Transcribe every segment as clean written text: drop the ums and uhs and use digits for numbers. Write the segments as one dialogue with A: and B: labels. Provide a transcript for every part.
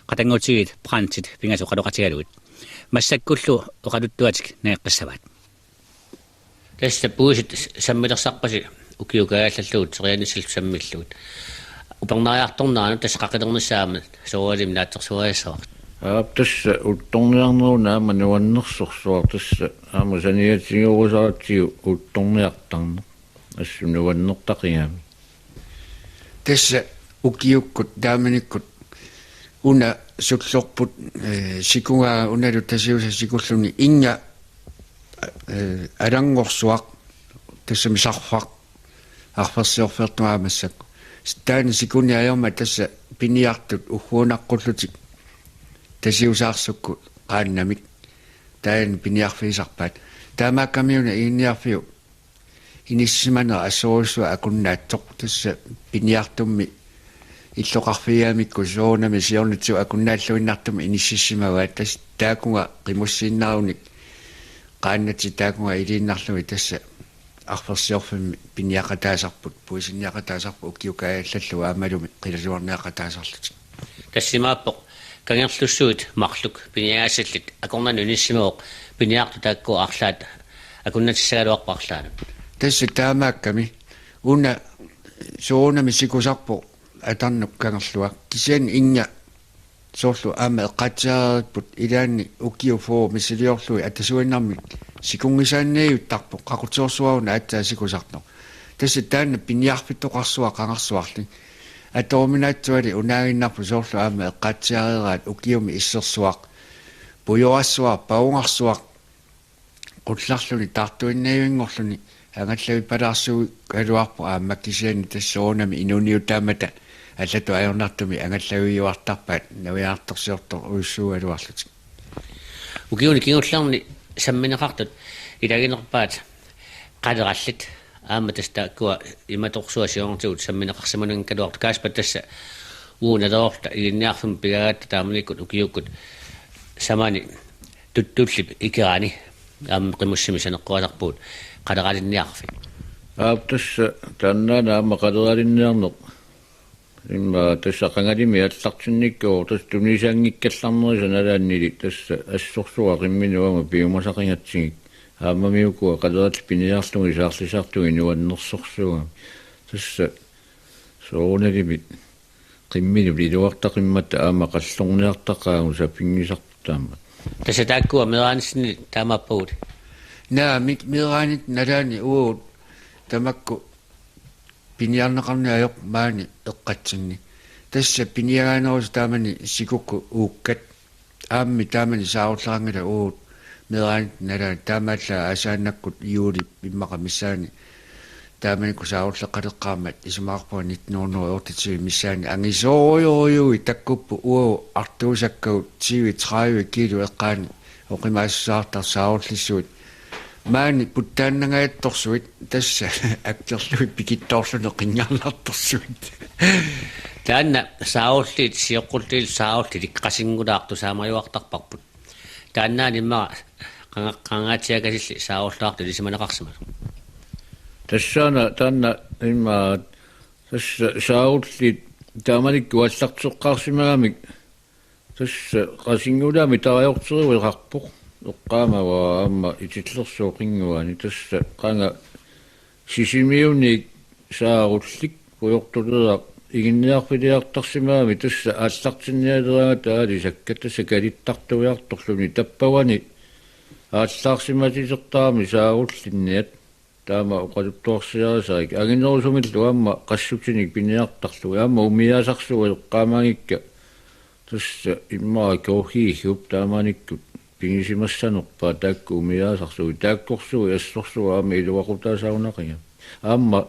A: qatangutiit prantit pingasu qaluqatigaluit массаккуллу оқалуттуатик неэққиссаваат тасса пуусит саммилерсарпаси укиукааллаллуут серианиссал саммиллуут упернариарторнаану тасса қақилернissaama сооралим наатсерсуариссавақ
B: тасса утторниарнеруна мануаннерсорсуар тасса аама саниатсигорусаратсигу утторниартарне ассунуаннертақигаами
C: тасса укиуккут тааманиккут уна суклорпут сикунгаа уналу тасиуса сикуллуни инга алангорсуақ тассами сарфақ арферсиорфертуаамассакку таани сикуниаерма тасса пиниартут угуунаққуллутик тасиусаарсукку qaannamik таани пиниарфисарпаат таамааккамиуна иинниарфиу иниссиманера ассоорусуа акуннаатсоқ тасса пиниартумми иллоқарфиаамикку соонами сиорнитсу акуннааллуиннартуми иниссиссимаваат тас таакунга қимуссииннааруник qaannati таакунга илииннарлуи тасса арферсиорфимми пиниақатаасарпут пуисинниақатаасарпу укиукааллаллу аамалуми қилалуарниақатаасарлутик
A: тассимааппоқ кангерлуссуут марлук пиниаасаллит акорнану иниссимаоқ пиниарту таакку арлаат акуннатиссагалуарпарлаана
C: тасса таамаакками уна соонами сикусарпо атарнук кангерлуа кисиан инга соорлу аама эққатсаариппут илаанни укиуфоо мисилиорлуи атасуиннарми сикунгисаанниуттарпо қақутсуорсуауна атсаа сикусартно тасса таанна пиниарфиттоқарсуа қангарсуарли атооминаатсуали унаагиннарпу соорлу аама эққатсаарераат укиуми иссерсуақ пуйоассуар паунгарсуақ qullarluni tartuinniuingorluni angallavi palaarsuu kaluarpu aammakkisiani tassoonami inuniutaamata allatu ajornartumi angallaviuartarpaat naviaartorsiortor uissuualuarlutik
A: ukiuni kingullarni sammineqartut ilaginerpaat qalerallit aama tastaakkuwa imatorsuа siorntuut sammineqarsimunun kaluart kaaspat tassa uunaloorta iginniarfum pigagatta taamanikut ukiukkut samani tuttullip ikiraani qimussimi saneqqualarpuut qaleralinniarfi
B: тасса таннаана аама qaleralinniarneq имма тасса qangalimi аллартунниккуу тас тунисаангиккалларнери саналааннили тасса ассорсуа qimminuama piumasaqingatsигик аамамиукуа qaleralli piniarlungi saarlisartugi nuannersorsuga тасса соонелимит qimminu liluartaqimmatta аама qalлорниартақаагу сапингисартаама
A: тасса тааккуа мераанissini таамааппагут
C: наа мираанит налаани уут тамакку пиниарнеқарниаёқ маани эққатсинни тасса пиниагаанерус таамани сикукку ууккат аамми таамани саарурларангила уут мераанит налаани таамаалла асааннаккут иули иммақа миссаани тааманику саарурлеққалеққаамат исумаарпуа 1980 миссаани ангисоориориуи таккуппу уу артуусаккау 20-30 кило эққаани оқимаассаартар саарурлиссуит маани путтааннагаяатторсуит тасса актерлуи пикиттоорлуне қингаарларторсуит
A: таанна саауллит сиоққултил саауллит икқасингулаарту саамаюартарпарпут тааннаанимма қангаатиагасилли саауллаарту лисиманеқарсимат
B: тассаана таанна имма тасса саауллит тааманикку аллартеққарсимагамик тасса қасингулаами тариортеруилқарпоқ эққаамава аама итиллерсуоқингуани тасса қанга сисимиуник сааруллик пуйортулеа игинниарфилиартарсимаами тасса ааллартинниалерага таали сакката калиттартуиарторлуни таппавани ааллаарсиматисертаами сааруллинниат таама оқалуттуарсиарисарик агинерусумиллу аама qassutinik piniartarluga аама умиаасарсуа эққаамаагикка тасса иммаа коохиигуп таамааниккут пигисимассанерпаа таакку умиаасарсуи тааккорсуи ассорсуа аама илуақутаасаунақига аама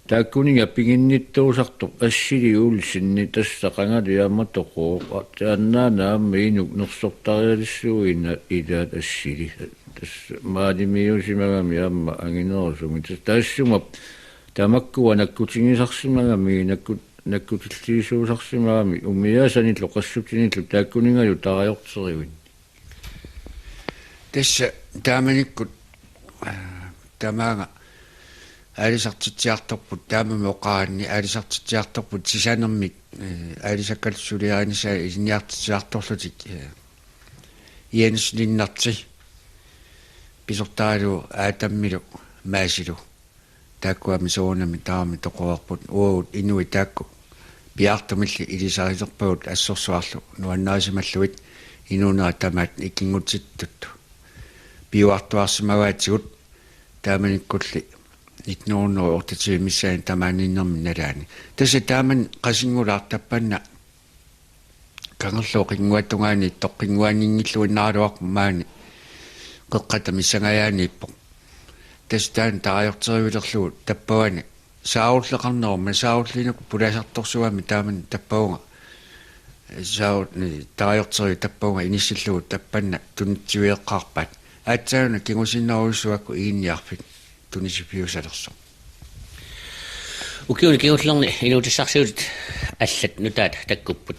B: тааккунинга пигинниттуусартоқ ассили уулсинни тасса қангали ааматоқоо тааннаана аама инук нерсортариалиссуина илаат ассили тасса маалимиусимагами аама агинерусуми таассума тамаккуа наккутингисарсимагами наккутиллиисуусарсимагами умиаасаниллу qassutиниллу тааккунингаю тариортеривин тасса
C: тааманиккут тамаага алисартитсиарторпут таамами оқаанни алисартитсиарторпут сисанермик алисаккалсулиааниса илниартитсиарторлутик иенслиннарти писортаалу аатаммилу маасилу тааккуами соонами таами тоқоарпут уут инуи таакку пиартумилли илисарисерпагут ассорсуарлу нуаннаасималлуит инунаа тамаат икингутситтут пиуартуарсимагаатигут тааманиккулли итнуунноо ортитси миссаан тамааниннерми налаани тасса тааман қасингулаартаппанна кангерлоо қингуатунгаани тоққингуанингиллуиннааруарпу маани қеққата миссангаяанииппо тастаан таajorterivilерлугу таппавани сауллекарнерма сауллинук пуласарторсуами тааман таппаунга саутни таajorteri таппаунга иниссиллугу таппанна тунитсуиеққарпаат аатсаана кингусиннеруйссуакку иинниарфит тунисипиусалерсо
A: укиуни киуллерни инуутиссарсиут аллат нутаат таккуппут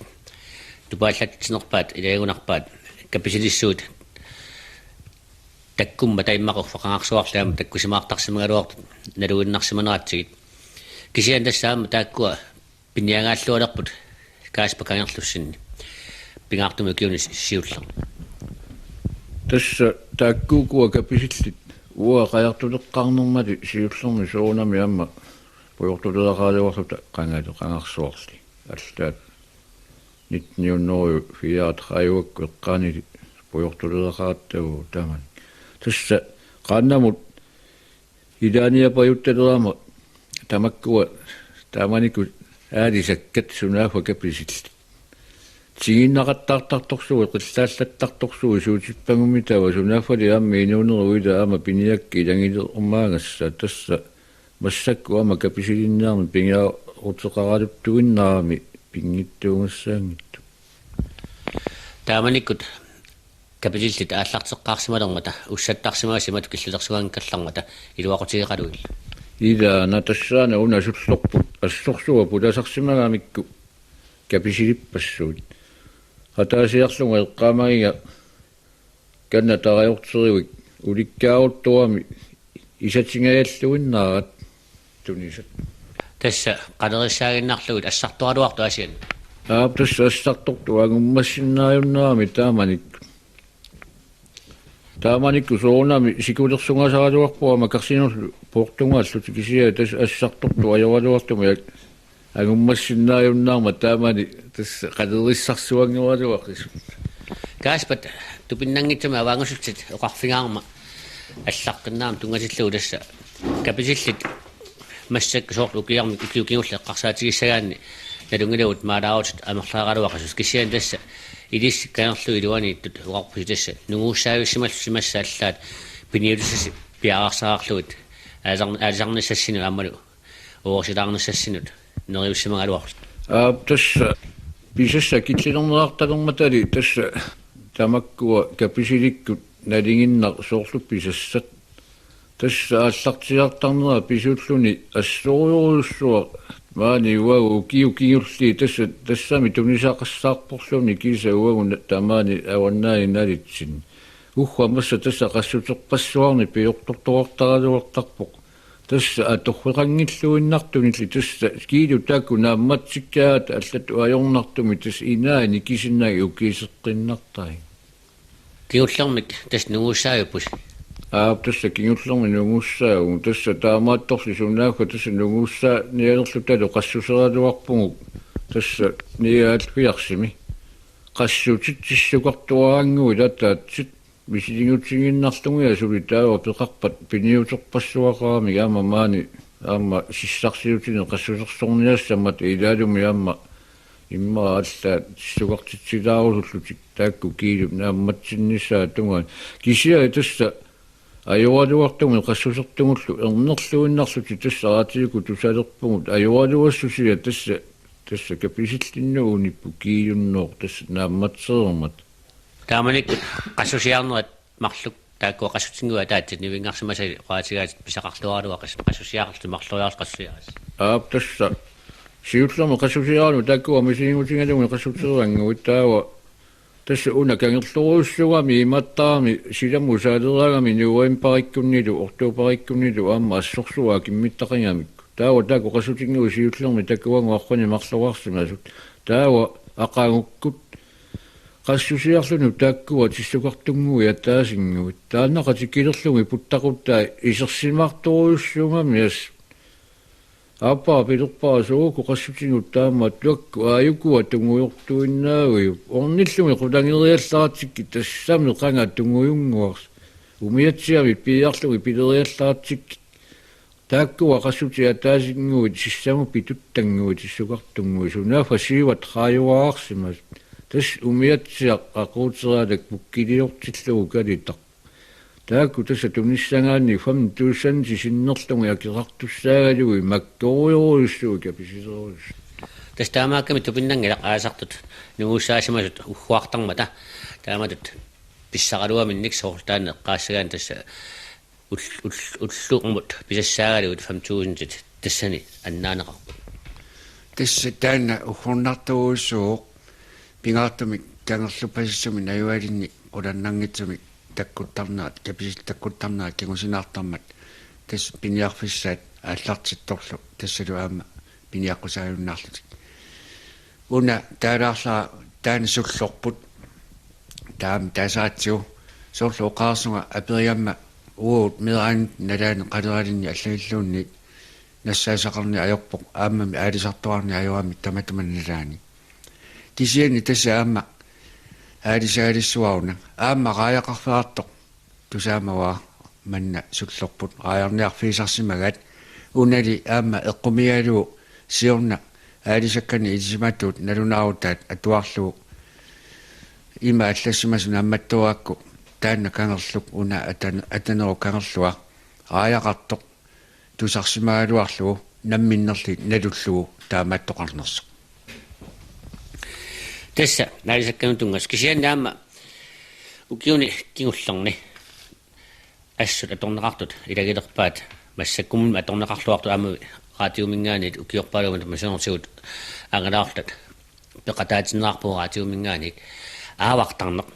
A: тупааллатсинерпаат илаагунарпаат каписилиссуут таккумма таймақуффақангаарсуарлаама таккусимаартарсимагалуартут налуиннарсиманаатсигит кисиан тассаама тааккуа пиниагааллуалерпут кааспа кангерлуссинни пингаартуми киуни сиуллер
B: тасса тааккуукуа каписиллит уа қаяртулеққарнермали сиуллерми соонами амма пуйортулеқаалуарлута қангаалу аллаат нитниуннеру фиаат хаюакку эққаанили пуйортулеқааттагу таман тасса qaannamut ilaaniapajuttaleraama tamakkua taamanikku aalisakkat sunaafa kapisillit tiginnaqattaartartorsugu qillaallattartorsugu suutippanngumi tawa sunaafali aammi inuuneruida aama piniakki ilangilermaangassa tassa massakku aama kapisilinnaarmi pingaa uteqaraluttuginnaarami pingittuungassaangittu
A: тааманиккут капитиллит ааллартеққарсималермата уссаттарсимаасимат киллулерсуангкаллармата илуақутигеқалуил
B: ида натассаана уна суллорпут ассорсуа пуласарсимагаамикку каписилиппассуут хатаасиарлунга эққаамагига канна тараёртеривик уликкааруттуами исатсингаяллуиннаарат тунисат
A: тасса қалериссаагиннарлугит ассартуалуарту асиан
B: тасса ассарторту агуммассиннааюннаами тааманикку соонами сикулерсунгасаалуарпуа макарсинерлу портунгааллути кисиа тас ассарторту ажавалуартума агуммассиннааюннаарма таамани тас қалериссарсуангуалуақис
A: кааспат тупиннангитсама аваангусутсит оқарфигаарма аллаққиннаам тунгасиллугу тасса каписиллит массак соорлу киарми киукиулле эққарсаатигиссагаанни налунгилавут маалааутит амерлаагалуақасус кисиан тасса идис канерлу илуанииттут уарпуситасса нугууссаависсималлусимассааллаат пиниулуссаси пиаарсаарлуит аасарнissassину аммалу оорсилаарнissassинут нериуссимагалуарлу
B: тасса писасса китсилернеарталерматали тасса тамаккуа каписиликкут налингиннар соорлу писассат тасса ааллартиартарнера писууллуни ассориуруссуа маани уагу киукиулли тассами тунисаақассаарпорлуни киса уагу тамаани аваннаани налитсин ухвамасса тасса qassутерпассуарни пиортортуартаралуартарпоқ тасса аторфеқангиллуиннартунилли тасса киилу таакку наамматсиккаат аллату ajornartumi тасса инаани кисиннаги укиисеққиннартай
A: киуллермик тас нугууссааюппус
B: тасса кингуллерми нугууссаагу тасса таамаатторси сунаака тасса нугуусsaa ниалерлуталу qassусералуарпугу тасса ниаалфиарсими qassutит тиссукартуаангуи латаатсит мисилингутсигиннарлугиа сули таава пеқарпат пиниутерпассуақарами аама маани аама сиссарсиутине qassусерсорниассамат илаалуми аама имма алла тиссукартитсилааруллутик таакку киилуп наамматсиннissaа тунгаан кисиа тасса ajorluartuми qassусертугуллу эрнерлуиннарлути тассаратиуку тусалерпугут ajorluassусиа тасса каписиллиннууниппу киюнноор тасса наамматсеермат
A: тааманик qassусиарнерат марлук таакку qassутингуа таатсит нивингарсимасали qaatigaat писақарлуаралуақас qassусиарлу марлуяарс qassусиарас
B: тасса сиуллерма qassусиарну таакку мисингутингалуми qassутерангуит таава tässä una kangerluruussuami imattaami silamu saaleragami nuuimparikkunnilu ortuuparikkunnilu aamma assorsuaa kimmittaqingamikku taawa taako qasutingu siullermi takuanguarruni marluarsиmasut taawa aqaangukkut qassusiarlunu taakkua tissukartungu yataasinguit taannaqatikilerlumi puttaquttaa isersimartoruussungami as Apa piluppaa suuku qassutingut taamma tuakku aayukua tungujortuinnaagu ornillumi qulangeriallaatikki tassami qanga tungujunguars umiatsiami piiarlumi pileriallaatikki taakkua qassutia taasinguit sissamu pituttanguit tissukartungu sunaafa siivat qaayuaarsimas tas umiatsiaq aquuteraalak mukkiliortillugu kalitaq Taakku tässä tunnissangaanni fam tuussan sisinnerlungi akirartussaagalugi makkorujoruissuuka pisiseruus.
A: Tästä taamaakkamit tupinnangila aasartut nuussaasimasut uhuartarmata taamatut pissaqaluaminnik soortaan qaassagaан tässä ulluqmut pisassaagalugut fam tuusintit tassani annaaneqarpu.
C: Tässä taanna uhornarturuussuuq pingaartumik kangerlupasissumi najualinni ulannangitsumi takkuttarnaat kapisittakuttarnaat kingusinaartarmat tas piniarfissaat aallartittorlu tassalu aama piniaqqusaajunnarlutik una taalaarlaa taana sullorput taam tasaatsiu sorlu oqaarsunga aperiamma uut meraanit nalaani qaleralinni allagilluunni nassaasaqarni ajorpoq aammami aalisartuarni ajuaami tamatumanalaani tisiani tassa aamma aalisaalisuaruna aamma qaayaqarferaartoq tusaamawaa manna sullorput qaayarniarfiisarsimagat unali aamma eqqumigaluu siorna aalisakkani ilisimattuut nalunaarutaat atuarluu ima allassimasuna ammattuaakku taanna kangerluk una ataneru kangerlua qaayaqartoq tusarsimagaluarluu namminnerli nalullugu taamattoqarnersuq
A: Tässä näisakkaan tungas kisian nämä ukiuni kingullerni assut atorneqartut ilagilerpaat massa kum atorneqarluartu amu raatiumingaanit ukiorpaalumat masoorsiut angalaarlat peqataatinerarpu raatiumingaanit aavartarneq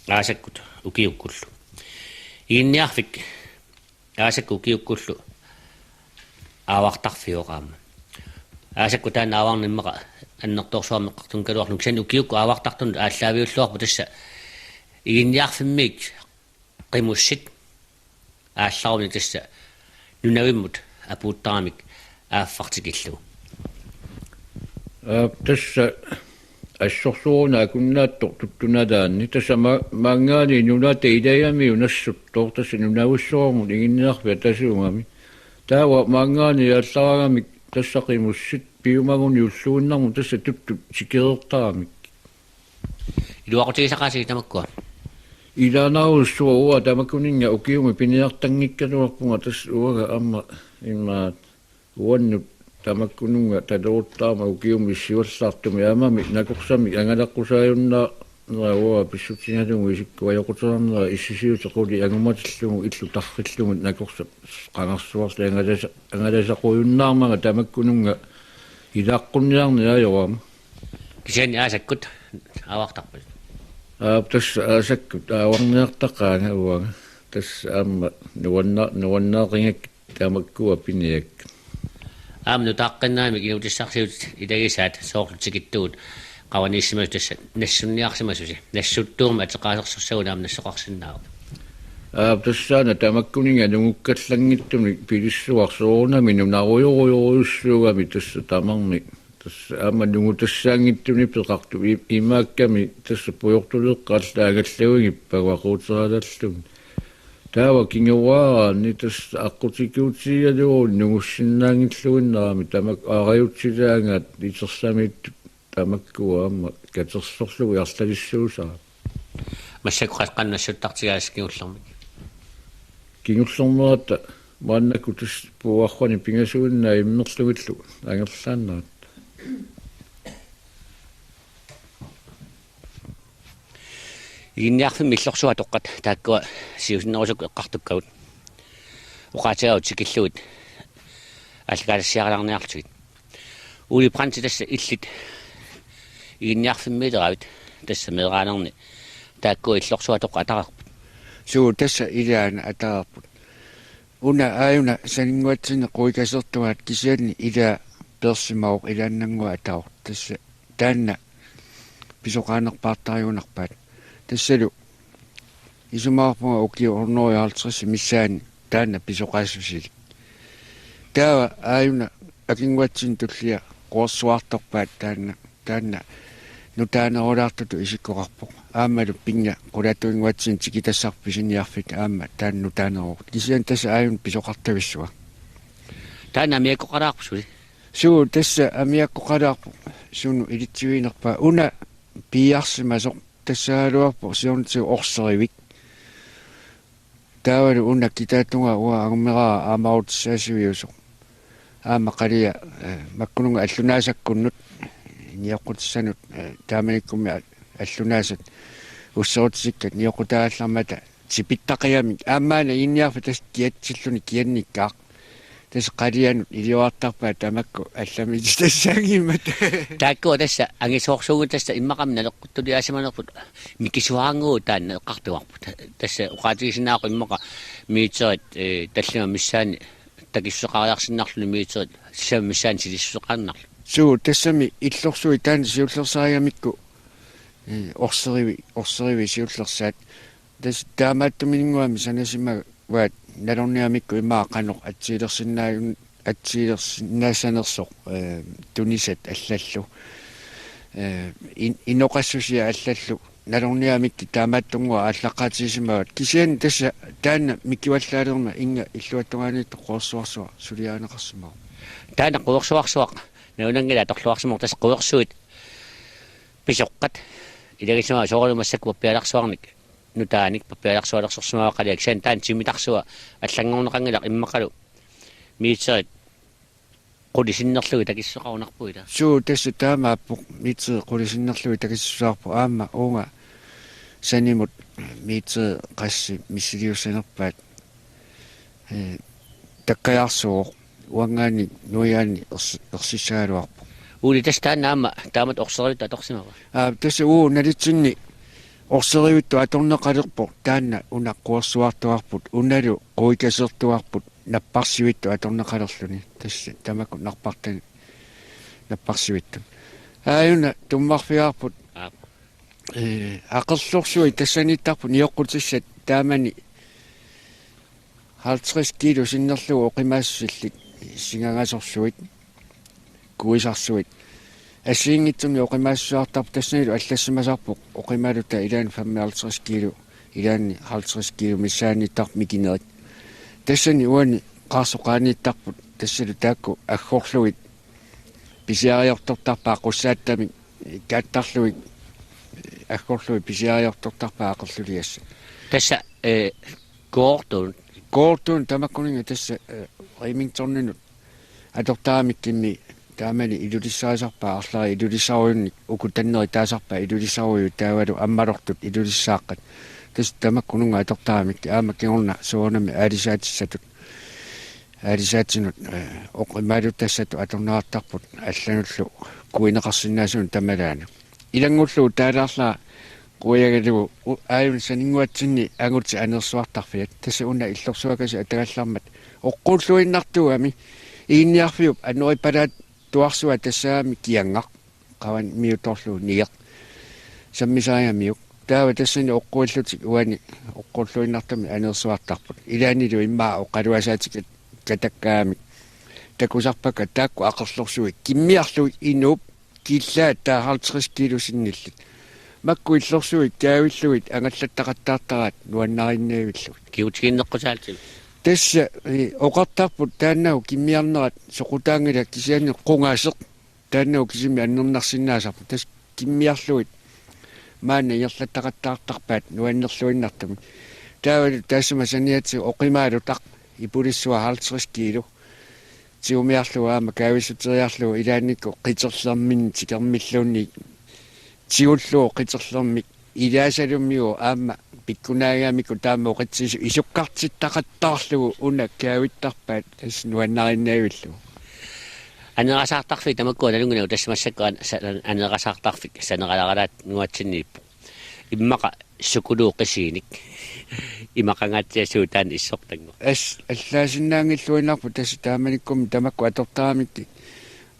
A: aasakkut ukiukkullu iinniarfik aasakku ukiukkullu aavartarfioqaama aasakku taanna aavarnimmeqa annertorsuarmeqqartun kaluarluk san ukiukku aavartartun aalлaaviulluarpu tassa iginniarfimmik qimussit aallarumi tassa nunavimmut apuuttaramik aaffartikillu
B: Tässä assorsuuna kunnaattor tuttunadaanni tässä mangaani nunate idayami unassuttor tässä nunavussuarmut iginniarfia tasuungami taawa mangaani allaragami tässä qimussit piumagun yulluunnarmu tässä tuttu sikerertaramik
A: iluaqutigisaqaasigi tamakkua
B: ilaanaruussuua tamakuninga ukiumi piniartangikkaluarpunga tässä uaga amma immaat uannut tamakkununga taluuttaama ukiumi siuallaartumi amami nakorsami angalaqqusaajunnaa neraua pissutsingalungu isikkua yoquterarnera issisiutequli angumatillungu illu tarrillungu nakorsa qangarsuarli angalasaquyunnaarmanga tamakkununga ilaqqunniarni ajoraama
A: kisiani aasakkut aavartarput
B: tässä aasakkut aavarniartaqaanga uaga tässä amma nuannaaqingak tamakkua piniak
A: aamnu taqqinnaamik inutissarsiut ilagisaat soorlutikittuut qawaniissimas tassa nassunniarsimasusi nassuttuurma ateqaasersussagun aam nassoqarsinnaaru
B: Tässä tamakkuninga nungukkallangittumni pilissuarsuornami nunarujorujorussuugami tässä tamarni tässä aamma nungutassaangittumni peqartu imaakkami tässä pujortuleqqaallaagallavigippaguaquuteralallum taawa kinguaaraanni tässä aqutikuutigalugu nungussinnaangilluginnerami tamak aariutsilaangaat itersamit tamakkua amma katersorlugu iartalissuusaa
A: массакуқас қаннассуттартигааскиуллермик
B: кингуллернерата мааннакку тус пуархуани пингасуунна иммерлугиллу ангерлааннаат
A: игинниарфим миллорсуа тоққат тааккуа сиусиннерусук эққартуккагут уқаатигаут сикиллугит алкалассиараларниарлутигит ули пранти тасса иллит игинниарфиммилеравит tässä meeqaanarni taakku illorsuatoq atararput
C: suu tässä ilaana atararput una aayuna saninguatsine quikasertuat kisianni ila persimauq ilaannangua ataor tässä taanna pisoqaanerpaartariunarpaat tassalu isumaarpunga ukiu ornoriaaltrissi missaani taanna pisoqaassusilik taawa aayuna akinguatsin tullia qoorsuartorpaat taanna nutaanerulaartutu isikkoqarpoq aammalu pinga qulatuinguatsin tikitassarpisiniarfik aamma taan nutaaneru kisian tassa aayun pisoqartavissua
A: taanna miakkoqalaarpusuli
C: suu tassa amiakkoqalaarpu sunu ilitsiviinerpa una piiarsimasoq tassaaluarpu siornitiu orserivik taawalu una kitaatunga ua agmeraa aamarutissaasiviusoq aamma qalia makkununga allunaasakkunnut niaqqutissanut taamanikkummi аллунаасат уссерутисиккат ниоқутааллармата типиттақиамик аамаана инниарфа тас киатсиллуни кианниккаа тас қалианут илиуартарпаа тамакку аллами тассаагиммат
A: таакку тасса ангисоорсуугу тасса иммақамна леққуттулиаасиманерпут микисуаангуу таанна эққартуарпут тасса уқаатигисинаақу иммақа миитерит таллима миссаани такиссеқариарсиннарлуни миитерит сисама миссаани силиссеқарнарлу
C: суу тассами иллорсуи таан сиуллерсаариамикку орсериви сиуллерсаат тас таамааттумингуами санасима ваат налорниамикку имаақаноқ атсиилерсиннаасанерсоқ тунисат аллаллу иноқассусиа аллаллу налорниамикки таамааттунгуа ааллаққаатисимават кисиан тасса таана миккиваллаалерма инга иллуаттугаанитто қоорсуарсуа сулиаанеқарсимаа
A: таана қуерсуарсуақ наунангила торлуарсимор тас қуерсуит писоққат илагисма соорумассакку паппиаларсуарник нутааник паппиаларсуалерсорсумаа қалиак сан таан тимитарсуа аллангорнеқангилақ иммақалу миитерит qulisinnерlуги такиссеқарунарпуила
C: суу тасса таамааппоқ миитер qulisinnерlуги такиссуарпу аама уунга санимут миитер қасси миссилиуссанерпаат таккаярсууқ уангаани нуяани ерсиссаалуарпу
A: ули тастаанаама таамат орсеривит аторсимава
C: тасса уу налитсинни орсеривитту аторнеқалерпо таанна унаққуарсуартуарпут уналу қуикасертуарпут наппарсивитту аторнеқалерлуни тасса тамаку нарпартани наппарсивитту ааюна туммарфиарпут ақерлорсуи тассаниттарпу ниоққутиссат таамани 50 кило синнерлугу оқимаассиллик сингангасорсуит куисарсуит ассиингитсуми оқимаассуартарпу тассанилу аллассимасарпоқ оқимаалута илаани 55 кило илаани 50 кило миссааниттар микинерит тассани уани qaarsoqaaniittarput тассалу таакку аггорлуит писиариортортарпаа қуссааттами кааттарлуит аггорлуит писиариортортарпаа ақерлулиасса
A: тасса гоортун
C: тамаккунинга тасса римингторнинут атортаамиккимми таамали илулиссаасарпаа арлари илулиссаруйунник укутаннери таасарпаа илулиссаруйу таавалу аммалортут илулиссааққат тас тамаккунунга атортаамикки аамаккигорна суунами аалисаатиссатут аалисаатинут оқимаалуттассату аторнаартарпут аллануллу куинеқарсинаасун тамалаана илангуллу таалаарлаа куягалу ааюн санингуатсинни агути анерсуартарфиат тасса уна иллорсуакаси атагаллармат оққууллуиннартуами иинниарфиуп анерипалаат туарсуа тассаами киангақ қаван миуторлу ниеқ саммисааяамиук таава тассани оққуиллутик уани оққууллуиннартами анерсуартарпут илаанилу иммаа оққалуасаатик катаккаами такусарпака таакку ақерлорсуи киммиарлуи инууп киллаа таа 50 кило синниллит макку иллорсуи таавиллуит ангаллаттақаттаартараат нуаннариннаавиллуит
A: киутигиннеққусаалтив
C: тасса оқартарпут тааннау киммиарнерат соқутаангила кисиани қунгаасеқ тааннау кисими аннернарсинаасарпу тас киммиарлуит маана иерлаттақаттаартарпаат нуаннерлуиннартами таавал тассама саниатси оқимаалутақ ипулиссуа 50 кило тиумиарлуа аама каависутериарлуа илааникку қитерлермин тикермиллуунни тиуллуу қитерлерми илаасалуммиу аама пиккунаагамику таама оқитсису исуккартиттақаттаарлугу уна каавиттарпаат тас нуаннариннаавиллу
A: анерасаартарфи тамаккуа налунгунау тассамассаккуан анерасаартарфик санералараат нуатсиннииппу иммаqa сукулууқисииник имақангаатсиасуутаан иссортангу
C: аллаасиннаангиллуинарпу тасса тааманиккум тамакку атортарамикки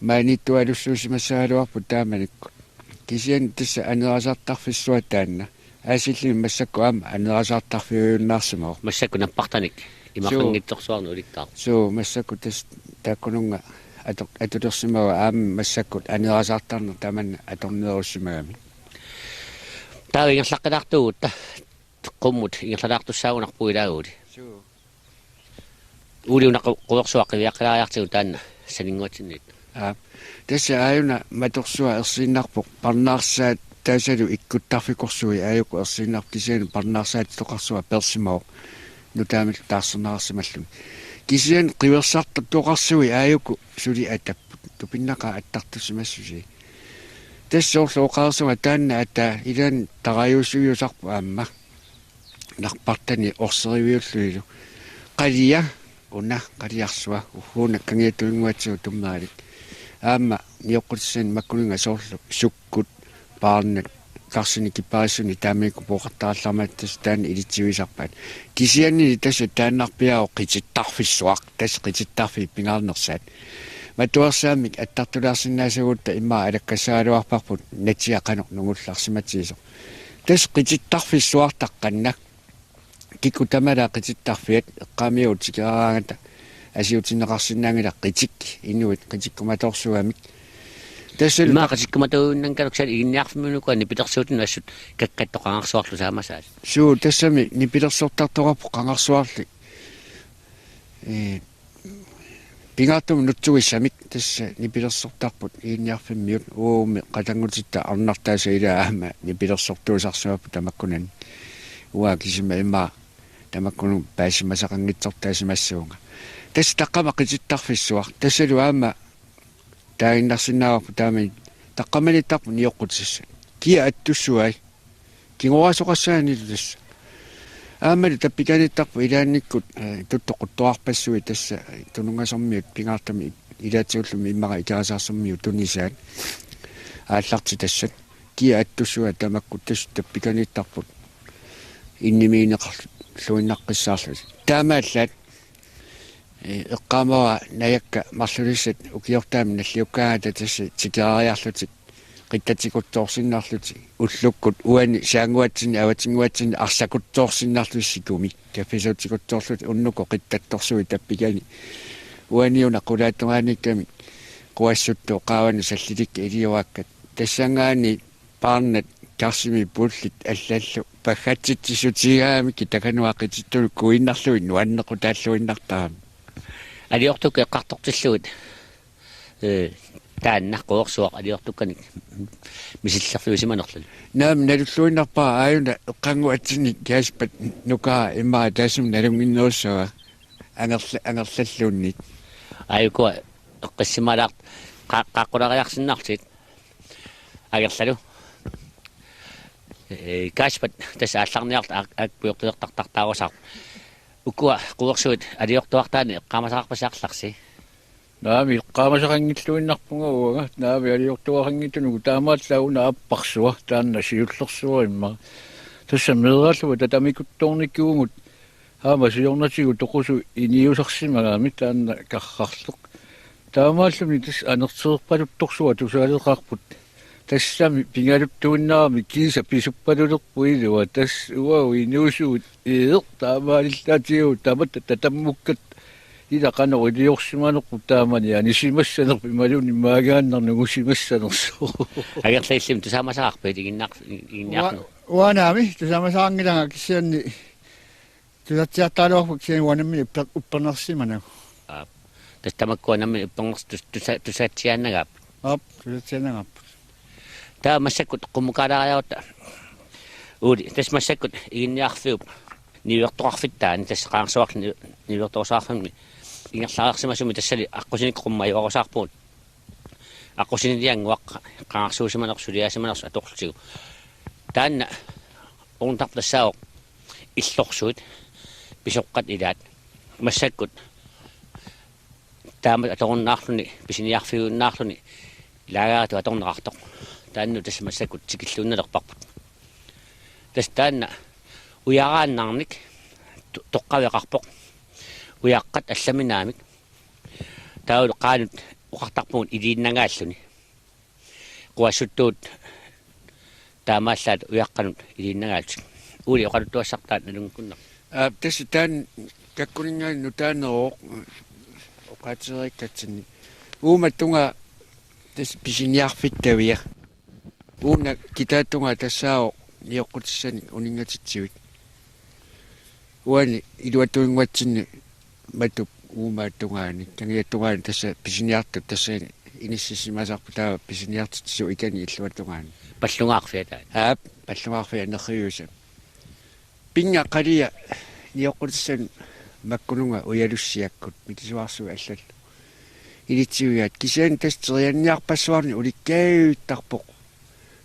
C: маанитуалуссуусимассаалуарпу тааманикку кисиан тасса анерасаартарфиссуа таанна аасиллими массакку аама анерасаартарфиуйуннаарсимао
A: массакку наппартаник имақангитсорсуарну улиттаа
C: суу массакку тас тааккунунга атулерсимава аама массаккут анерасаартарна тааманна аторнеруссимагами
A: таа ингерлаққилаартугутта qumut ingерлалаартуссаагунарпу илаагули
C: суу
A: улиунаққу қуерсуаққивиаққилаариартигу таанна санингуатсинниит
C: тасса ааюна маторсуа ерсииннарпоқ парнаарсаат таасалу иккуттарфикорсуи ааюку ерсииннарп кисиану парнаарсаат тоқарсуа персимао нутаамил таарсернаарсималлуни кисиан қиверсарта тоқарсуи ааюку сули атаппут тупиннақа аттартусимассуси тассоорлооқарсуа таанна ата илан тараюусуйусарпу аама нарпартани орсеривиуллуилу қалия уна қалиарсуа уфуна кангиатуингуатсуу тумнаалик аама ниоққутсин маккулинга соорлу суккут паарнат карсини кипаасуни таамику поқартаалларматтас таан илитсивисарпаат кисианни тасса тааннарпиао қититтарфиссуақ тасса қититтарфи пингаарнерсаат матуарсаамик аттартулаарсинаасагуутта имма алаккасаалуарпарпут натиақанеқ нугулларсиматсиисо тасса қититтарфиссуартаққанна кикку тамала қититтарфиат эққамиут сикераагата асиутиннеқарсинаангила қитик инуит қитиккуматорсуамик тассал
A: маақасиккуматууннан калуксал игинниарфимунукуани питерсуутин ассут каккаттоқангарсуарлу таамасаат
C: суу тассами нипилерсортарторапу қангарсуарли пингаатум нутсуиссамик тасса нипилерсортарпут игинниарфиммиут ууми қатангутитта арнартааса илаа аама нипилерсортуусарсуапу тамаккунан уа кисима имма тамаккуну паасимасақангитсортаасимассуунга тасса таққама қититтарфиссуар тассалу аама таиннарсинаарпу таами таққамалиттарпу ниоққутсисса киа аттуссуай кингуасоқассаани тасса аамали таппиканиттарпу илаанниккут туттоқуттуарпассуи тасса тунунгасормиут пингаартами илаатсууллуми иммара икаасаарсэрмиу тунисаат аалларти тассат киа аттуссуа тамаккут тасса таппиканиттарпут иннимиинеқарлуиннаққиссаарлу таамааллаат эққамава наякка марлулиссат укиортаами наллиуккаата тасса тикеариарлутик қиттатикуттоорсиннаарлути уллуккут уани саангуатсини аватингуатсини арсакуттоорсиннаарлуссикуми каффисуутикуттоорлут уннуко қиттатторсуи таппикани уаниуна қулааттугааникками қуассутту қаавани саллиликка илиуааккат тассангаани паарнат карсими пуллит аллаллу паггатситсисутигаами китакануаққититтулу куиннарлуи нуаннеқу тааллуиннартаами
A: алиортук эққартортиллугит тааннаққуорсуақ алиортукканик мисиллерфиусиманерлу
C: наам налуллуиннарпаа ааюна эққангуатсини кааспат нукаа иммаа таасум налунгиннууссава ангерлаллуунни
A: аюкуа эққиссималаарт қаққулариарсиннаартит агерлалу кааспат тас аалларниарт акпуйортуертартартаарусаар укуа қуерсуит алиортуартаани эққамасаарпасаарларси
B: наами qaamасақангиллуиннарпугауага наами алиортуарангитунугу таамааллауна аппарсуа таанна сиуллерсуа имма тасса мераллуа татамикутторниккуугут хаама сиорнатигу тоқусу иниусарсимагаами таанна каррарлуқ таамааллуми тас анертерпалутторсуа тусаалеқарпут тассами пингалуттуиннаарами киса писуппалулерпуилуа тас уау инуусуут таамаалиллаатигу таматта татаммуккат ила канао илиорсиманеққу таамани анисимассанерпи малуни maaгааннарнугу симассанерсу
A: агерлаиллим тусаамасаарпит игинниарну
D: уанаами тусаамасаангилага киссианни тусатсиартаалуарпу киссиани уанамми уппернерсимана
A: тас тамаккуанамми уппернерс тусатсиааннагаап
D: тусатсианнагаап
A: таа массаккут қуммукалаариаута уули тас массаккут игинниарфиуп ниуертоқарфиттаани тас қаарсуарлу ниуерторсаарфамми ингерлаарсимасуми тассали аққусиник қуммаюарусаарпуут аққусинилиангуаққа қаарсуусиманерсулиасиманерсу аторлутигу таанна орнтартассао иллорсуут писоққат илаат массаккут таама аторуннаарлуни писиниарфигууннаарлуни лагаату аторнеқартоқ таанну тассамассакут тикиллуунналерпарпут тас таанна уярааннарник тоққавеқарпоқ уяққат алламинаамик таул qaanut уқартарпуун илииннагааллуни қуассуттуут таамааллаат уяққанут илииннагаалтик ули оқалуттуассартаат налунгкуннар
C: tässä tämän kakkuningan nutanoo okaatserikkatsini uumattunga tässä pisiniarfittavia uuna kitaattunga tassao nioqqutissani uningatitsivik uani iluatuinguatsinni matup uumaattungaani tangiattungaani tässä pisiniartu tässä inississimasarpu taa pisiniartitsu ikani illuattungaani
A: паллунгаарфиата
C: паллунгаарфиа нерриуса пинга қалия ниоqqutиссан маккунунга уялуссиаккут митисуарсуа аллал илитсиуяат кисаан тастерианниарпассуарни уликкааюиттарпоқ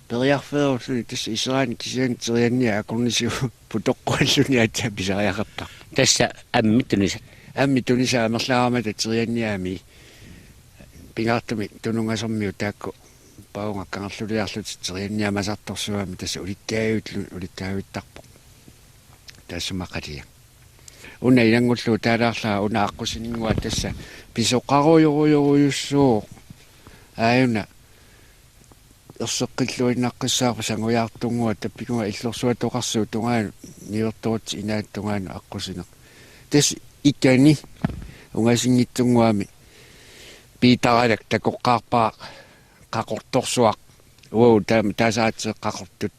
C: периарфеерусуни тасса исераани кисаан терианниа акорнисиу путоққуаллуни атса писариақартар
A: тасса
C: амми туниса амерлаарамата терианниами пингаартами тунунгасэрмиу таакку паунгаккангерлулиарлут терианниамасарторсуами тасса уликкааюиттарпоқ тассумақалия уна илангуллу таалаарлаа уна аққусинингуа тасса писоққаруйоруйоруйуссуу ааюна ерсеққиллуиннаққиссаарпа сангуяартунгуа таппикуа иллерсуа тоқарсуу тунгаан ниверторут инааттунгаан аққусинеқ тас иккани унгасингитсунгуами питаралак такоққарпаа қақорторсуақ уу таасаатсеқ қақортут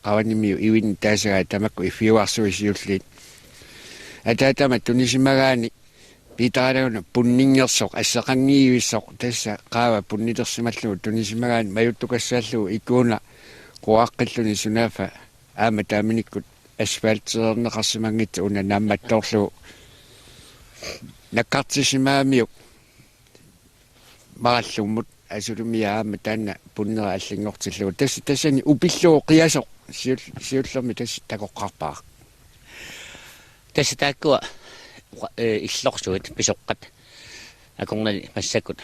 C: qavaнимиу ивин таасагаа тамакку ифиуарсуисиуллит атаатама тунисимагаани питаралагуна пуннингерсоқ ассеқангиивиссоқ тасса qaava пуннилерсималлугу тунисимагаани маюттукассааллугу иккууна қуаққиллуни сунаафа аама тааминиккут асфальтсернеқарсимангитсу уна наамматтоорлугу наккартисимаамиук мараллуммут асулумиаама таанна пуннера аллингортиллугу тассани упиллуу қиасоқ сиуллерми тасс такоққарпаа
A: тасса тааккуа иллорсуит писоққат акорнали массакут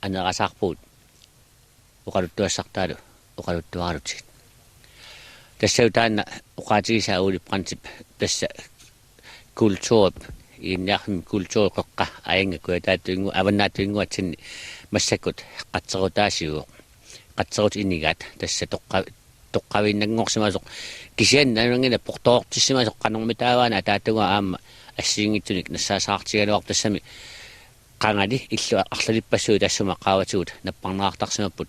A: анерасаарпуут оқалуттуассартаалу оқалуттуаралутик тассау таанна оқаатигисаа ули принцип тасса культур иннарми культур қоққа аингакуа таатуингу аваннаатуингуатсинни массакут қатсерутаасиу қатсерут иннигаат тасса тоққавиннангорсимасоқ кисиан нанангина портоортиссимасоқ канормитааваана таатуга аама ассиингитсуник нассаасаартигалуар тассами qangали иллу арлалиппассуу тассума qaаватигут наппарнеартарсимаппут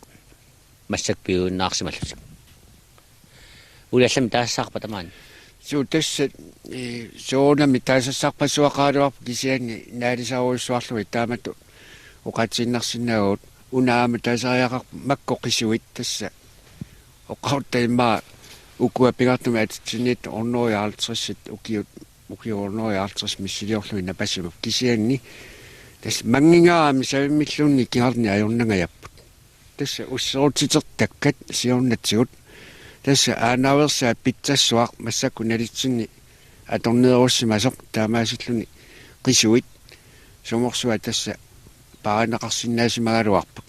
A: массак пиууннаарсималлутик улиаллами таассаарпа тамаани
C: суу тасса соонами таассаарпассуақаалуарпу кисиани наалисааруйссуарлуи таамату оқатсиннарсинаагут унаама таасариақар маккоқисуит тасса оқаруттаимаа укуа пигартума атсинит орнуяалтриссит укиорнуяалтрис миссилиорлуи напассимап кисианни тасса мангингаами савиммиллуунни киарни ajornangajapпут тасса уссерутитертаккат сиорнатсигут тасса аанаверсаа питсассуақ массакку налитсинни аторнееруссимасоқ таамаасиллуни қисуит суморсуа тасса паранеқарсинаасимагалуарпак